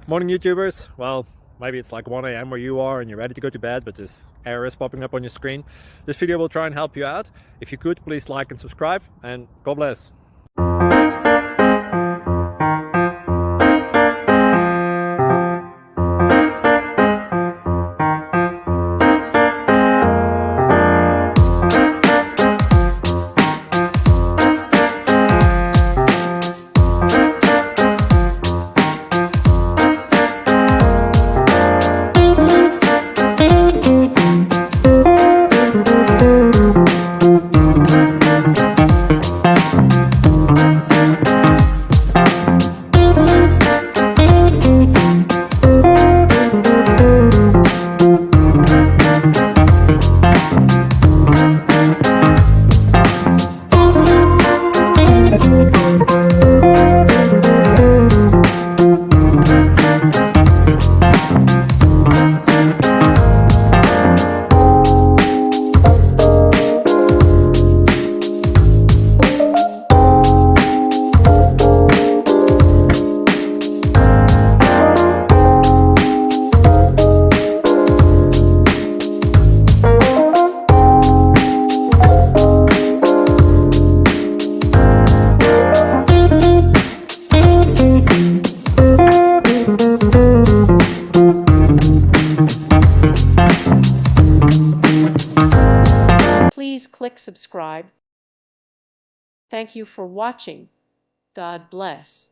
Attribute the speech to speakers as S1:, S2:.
S1: Morning YouTubers. Well, maybe it's like 1 a.m. where you are and you're ready to go to bed, but this error is popping up on your screen. This video will try and help you out. If you could, please like and subscribe, and God bless.
S2: Please click subscribe. Thank you for watching. God bless.